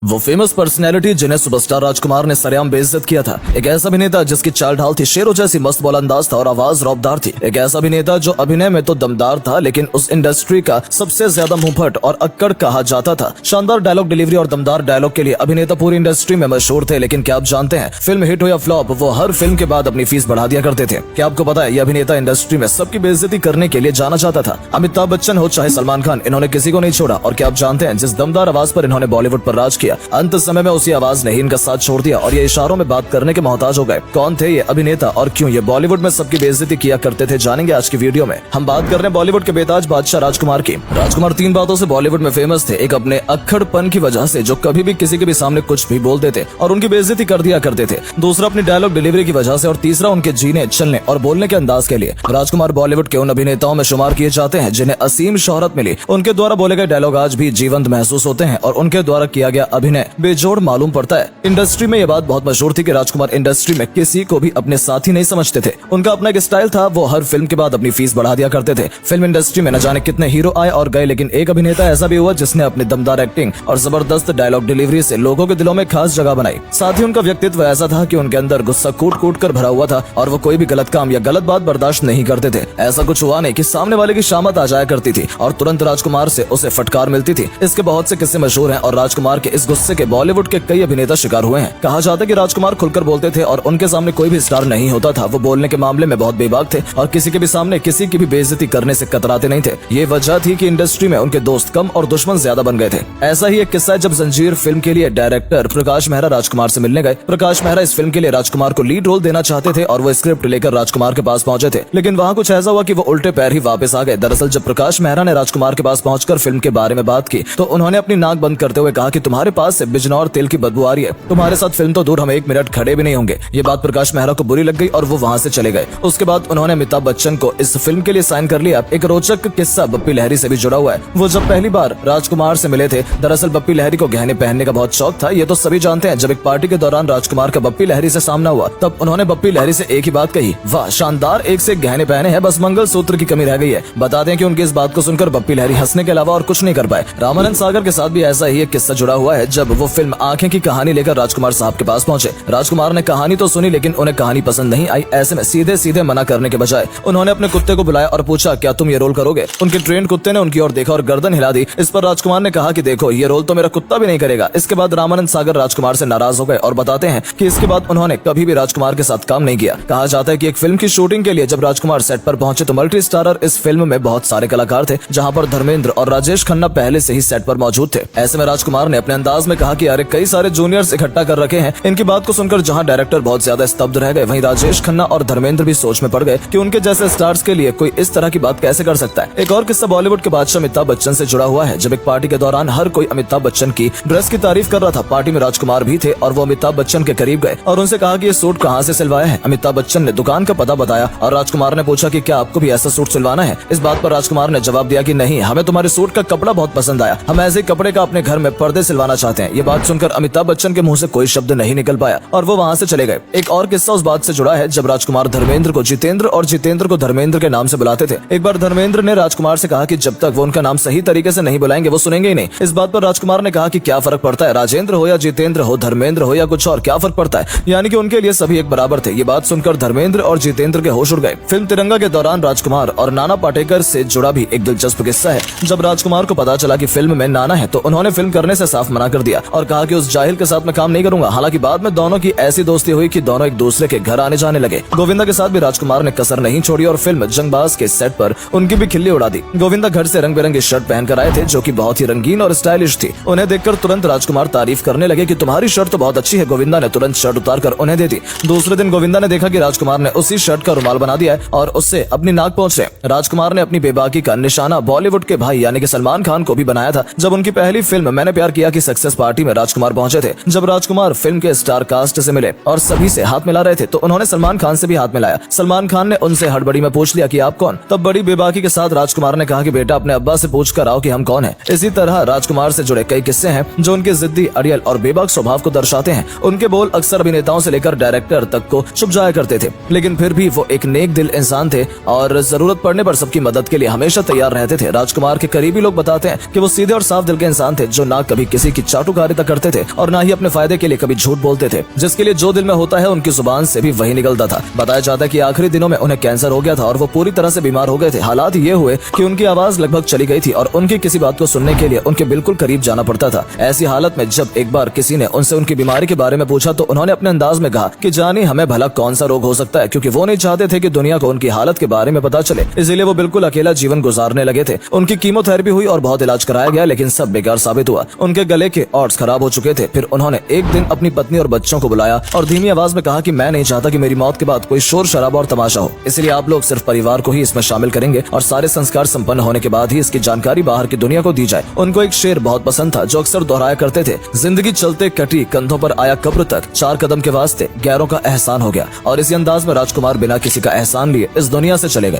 वो famous personality जिन्हें superstar राजकुमार ने सरेआम बेइज्जत किया था। एक ऐसा अभिनेता जिसकी चाल ढाल थी शेरों जैसी, मस्त बोल अंदाज था और आवाज रौबदार थी। एक ऐसा अभिनेता जो अभिनय में तो दमदार था लेकिन उस इंडस्ट्री का सबसे ज्यादा मुंहफट और अक्कड़ कहा जाता था। शानदार डायलॉग डिलीवरी और दमदार डायलॉग के लिए अभिनेता पूरी इंडस्ट्री में मशहूर थे। लेकिन क्या आप जानते हैं, फिल्म हिट हो या फ्लॉप, वो हर फिल्म के बाद अपनी फीस बढ़ा दिया करते थे। क्या आपको पता है, ये अभिनेता इंडस्ट्री में सबकी बेइज्जती करने के लिए जाना जाता था। अमिताभ बच्चन हो चाहे सलमान खान, इन्होंने किसी को नहीं छोड़ा। और क्या आप जानते हैं, जिस दमदार आवाज पर इन्होंने बॉलीवुड पर राज किया, अंत समय उसी आवाज ने ही इनका साथ छोड़ दिया और ये इशारों में बात करने के मोहताज हो गए। कौन थे ये अभिनेता और क्यों ये बॉलीवुड में सबकी बेइज्जती किया करते थे, जानेंगे आज की वीडियो में। हम बात कर रहे हैं बॉलीवुड के बेताज बादशाह राजकुमार की। राजकुमार तीन बातों से बॉलीवुड में फेमस थे। एक अपने अक्खड़पन की वजह से, जो कभी भी किसी के भी सामने कुछ भी बोल देते और उनकी बेइज्जती कर दिया करते थे। दूसरा अपनी डायलॉग डिलीवरी की वजह से और तीसरा उनके जीने, चलने और बोलने के अंदाज के लिए। राजकुमार बॉलीवुड के उन अभिनेताओं में शुमार किए जाते हैं जिन्हें असीम शोहरत मिली। उनके द्वारा बोले गए डायलॉग आज भी जीवंत महसूस होते हैं और उनके द्वारा किया गया अभिनय बेजोड़ मालूम पड़ता है। इंडस्ट्री में यह बात बहुत मशहूर थी कि राजकुमार इंडस्ट्री में किसी को भी अपने साथी नहीं समझते थे। उनका अपना एक स्टाइल था, वो हर फिल्म के बाद अपनी फीस बढ़ा दिया करते थे। फिल्म इंडस्ट्री में न जाने कितने हीरो आए और गए, लेकिन एक अभिनेता ऐसा भी हुआ जिसने अपनी दमदार एक्टिंग और जबरदस्त डायलॉग डिलीवरी से लोगों के दिलों में खास जगह बनाई। साथ ही उनका व्यक्तित्व ऐसा था कि उनके अंदर गुस्सा कूट कूट कर भरा हुआ था और वो कोई भी गलत काम या गलत बात बर्दाश्त नहीं करते थे। ऐसा कुछ हुआ नहीं कि सामने वाले की शामत आ जाया करती थी और तुरंत राजकुमार से उसे फटकार मिलती थी। इसके बहुत से किस्से मशहूर हैं और राजकुमार के इस गुस्से के बॉलीवुड के कई अभिनेता शिकार हुए हैं। कहा जाता है कि राजकुमार खुलकर बोलते थे और उनके सामने कोई भी स्टार नहीं होता था। वो बोलने के मामले में बहुत बेबाक थे और किसी के भी सामने किसी की भी बेइज्जती करने से कतराते नहीं थे। ये वजह थी कि इंडस्ट्री में उनके दोस्त कम और दुश्मन ज्यादा बन गए थे। ऐसा ही एक किस्सा है जब जंजीर फिल्म के लिए डायरेक्टर प्रकाश मेहरा राजकुमार से मिलने गए। प्रकाश मेहरा इस फिल्म के लिए राजकुमार को लीड रोल देना चाहते थे और वो स्क्रिप्ट लेकर राजकुमार के पास पहुंचे थे। लेकिन वहाँ कुछ ऐसा हुआ कि वो उल्टे पैर ही वापस आ गए। दरअसल जब प्रकाश मेहरा ने राजकुमार के पास पहुंचकर फिल्म के बारे में बात की तो उन्होंने अपनी नाक बंद करते हुए कहा कि तुम्हारे पास से बिजनौर तेल की बदबू आ रही है, तुम्हारे साथ फिल्म तो दूर हम एक मिनट खड़े भी नहीं होंगे। ये बात प्रकाश मेहरा को बुरी लग गई और वो वहाँ से चले गए। उसके बाद उन्होंने अमिताभ बच्चन को इस फिल्म के लिए साइन कर लिया। एक रोचक किस्सा बप्पी लहरी से भी जुड़ा हुआ है। वो जब पहली बार राजकुमार से मिले थे, दरअसल बप्पी लहरी को गहने पहनने का बहुत शौक था। ये तो सभी जानते हैं। जब एक पार्टी के दौरान राजकुमार का बप्पी लहरी से सामना हुआ तब उन्होंने बप्पी लहरी से एक ही बात कही, वाह शानदार, एक से एक गहने पहने हैं, बस मंगलसूत्र की कमी रह गई है। बता दें कि उनकी इस बात को सुनकर बप्पी लहरी हंसने के अलावा और कुछ नहीं कर पाए। रामानंद सागर के साथ भी ऐसा ही एक किस्सा जुड़ा हुआ है। जब वो फिल्म आंखें की कहानी लेकर राजकुमार साहब के पास पहुंचे, राजकुमार ने कहानी तो सुनी लेकिन उन्हें कहानी पसंद नहीं आई। ऐसे में सीधे सीधे मना करने के बजाय उन्होंने अपने कुत्ते को बुलाया और पूछा, क्या तुम ये रोल करोगे? उनके ट्रेंड कुत्ते ने उनकी ओर देखा और गर्दन हिला दी। इस पर राजकुमार ने कहा कि देखो, ये रोल तो मेरा कुत्ता भी नहीं करेगा। इसके बाद रामानंद सागर राजकुमार से नाराज हो गए और बताते हैं कि इसके बाद उन्होंने कभी भी राजकुमार के साथ काम नहीं किया। कहा जाता है कि एक फिल्म की शूटिंग के लिए जब राजकुमार सेट पर पहुंचे तो मल्टी स्टारर इस फिल्म में बहुत सारे कलाकार थे, जहां पर धर्मेंद्र और राजेश खन्ना पहले से ही सेट पर मौजूद थे। ऐसे में राजकुमार ने अपने अंदाज में कहा कि अरे कई सारे जूनियर्स इकट्ठा कर रखे हैं। इनकी बात को सुनकर जहां डायरेक्टर बहुत ज्यादा स्तब्ध रह गए, वहीं राजेश खन्ना और धर्मेंद्र भी सोच में पड़ गए कि उनके जैसे स्टार्स के लिए कोई इस तरह की बात कैसे कर सकता है। एक और किस्सा बॉलीवुड के बादशाह अमिताभ बच्चन से जुड़ा हुआ है। जब एक पार्टी के दौरान हर कोई अमिताभ बच्चन की ड्रेस की तारीफ कर रहा था, पार्टी में राजकुमार भी थे और वो अमिताभ बच्चन के करीब गए और उनसे कहा कि ये सूट कहाँ से सिलवाया है। अमिताभ बच्चन ने दुकान का पता बताया और राजकुमार ने पूछा कि क्या आपको भी ऐसा सूट सिलवाना है। इस बात पर राजकुमार ने जवाब दिया कि नहीं, हमें तुम्हारे सूट का कपड़ा बहुत पसंद आया, हम ऐसे कपड़े का अपने घर में पर्दे सिलवाना चाहते हैं। ये बात सुनकर अमिताभ बच्चन के मुंह से कोई शब्द नहीं निकल पाया और वो वहाँ से चले गए। एक और किस्सा उस बात से जुड़ा है जब राजकुमार धर्मेंद्र को जितेंद्र और जितेंद्र को धर्मेंद्र के नाम से बुलाते थे। एक बार धर्मेंद्र ने राजकुमार से कहा कि जब तक वो उनका नाम सही तरीके से नहीं बुलाएंगे वो सुनेंगे ही नहीं। इस बात पर राजकुमार ने कहा कि क्या फर्क पड़ता है, राजेंद्र हो या जितेंद्र हो, धर्मेंद्र हो या कुछ और, क्या फर्क पड़ता है, यानी कि उनके लिए सभी एक बराबर थे। ये बात सुनकर धर्मेंद्र और जितेंद्र के होश उड़ गए। फिल्म तिरंगा के दौरान राजकुमार और नाना पाटेकर से जुड़ा भी एक दिलचस्प किस्सा है। जब राजकुमार को पता चला कि फिल्म में नाना है तो उन्होंने फिल्म करने से साफ मना कर दिया और कहा कि उस जाहिल के साथ मैं काम नहीं करूंगा। हालांकि बाद में दोनों की ऐसी दोस्ती हुई कि दोनों एक दूसरे के घर आने जाने लगे। गोविंदा के साथ भी राजकुमार ने कसर नहीं छोड़ी और फिल्म जंगबाज के सेट पर उनकी भी खिल्ली उड़ा दी। गोविंदा घर से रंग बिरंगी शर्ट पहनकर आए थे जो कि बहुत ही रंगीन और स्टाइलिश थी। उन्हें देखकर तुरंत राजकुमार तारीफ करने लगे कि तुम्हारी शर्ट तो बहुत अच्छी है। गोविंदा ने तुरंत शर्ट उतारकर उन्हें दे दी। दूसरे दिन गोविंदा ने देखा कि राजकुमार ने उसी शर्ट का रुमाल बना दिया है और उससे अपनी नाक पहुंचे। राजकुमार ने अपनी बेबाकी का निशाना बॉलीवुड के भाई यानी कि सलमान खान को भी बनाया था। जब उनकी पहली फिल्म मैंने प्यार किया की सक्सेस पार्टी में राजकुमार पहुंचे थे, जब राजकुमार फिल्म के स्टार कास्ट से मिले और सभी से हाथ मिला रहे थे तो उन्होंने सलमान खान से भी हाथ मिलाया। सलमान खान ने उनसे हड़बड़ी में पूछ लिया कि आप कौन। तब बड़ी बेबाकी के साथ राजकुमार ने कहा कि बेटा अपने अब्बा से पूछ कर आओ कि हम कौन हैं। इसी तरह राजकुमार से जुड़े कई किस्से हैं जो उनके जिद्दी, अड़ियल और बेबाक स्वभाव को दर्शाते हैं। उनके बोल अक्सर अभिनेताओं से लेकर डायरेक्टर तक को चुप जाया करते थे, लेकिन फिर भी वो एक नेक दिल इंसान थे और जरूरत पड़ने पर सबकी मदद के लिए हमेशा तैयार रहते थे। राजकुमार के करीबी लोग बताते हैं कि वो सीधे और साफ दिल के इंसान थे जो ना कभी किसी की चाटुकारिता करते थे और न ही अपने फायदे के लिए कभी झूठ बोलते थे। जिसके लिए जो दिल में होता है उनकी जुबान से भी वही निकलता था। बताया जाता है कि आखिरी दिनों में उन्हें कैंसर हो गया था और वो पूरी तरह से बीमार हो गए थे। हालात ये हुए कि उनकी आवाज लगभग चली गई थी और उनकी किसी बात को सुनने के लिए उनके बिल्कुल करीब जाना पड़ता था। ऐसी हालत में जब एक बार किसी ने उनसे उनकी बीमारी के बारे में पूछा तो उन्होंने अपने अंदाज में कहा कि जानी हमें भला कौन सा रोग हो सकता है, क्योंकि वो नहीं चाहते थे कि दुनिया को उनकी हालत के बारे में पता चले। इसीलिए वो बिल्कुल अकेला जीवन गुजारने लगे थे। उनकी कीमोथेरेपी हुई और बहुत इलाज कराया गया, लेकिन सब बेकार साबित हुआ। उनके गले के ऑर्ट्स खराब हो चुके थे। फिर उन्होंने एक दिन अपनी पत्नी और बच्चों को बुलाया और धीमी आवाज में कहा कि मैं नहीं चाहता कि मेरी मौत के बाद कोई शोर शराबा और तमाशा हो, इसलिए आप लोग सिर्फ परिवार को ही इसमें शामिल करेंगे और सारे संस्कार संपन्न होने के बाद ही इसकी जानकारी बाहर की दुनिया को दी जाए। उनको एक शेर बहुत पसंद था जो अक्सर दोहराया करते थे, जिंदगी चलते कटी कंधों पर आया कब्र तक, 4 कदम के वास्ते गैरों का एहसान हो गया। और इसी अंदाज में राजकुमार बिना किसी का एहसान लिए इस दुनिया से चले गए।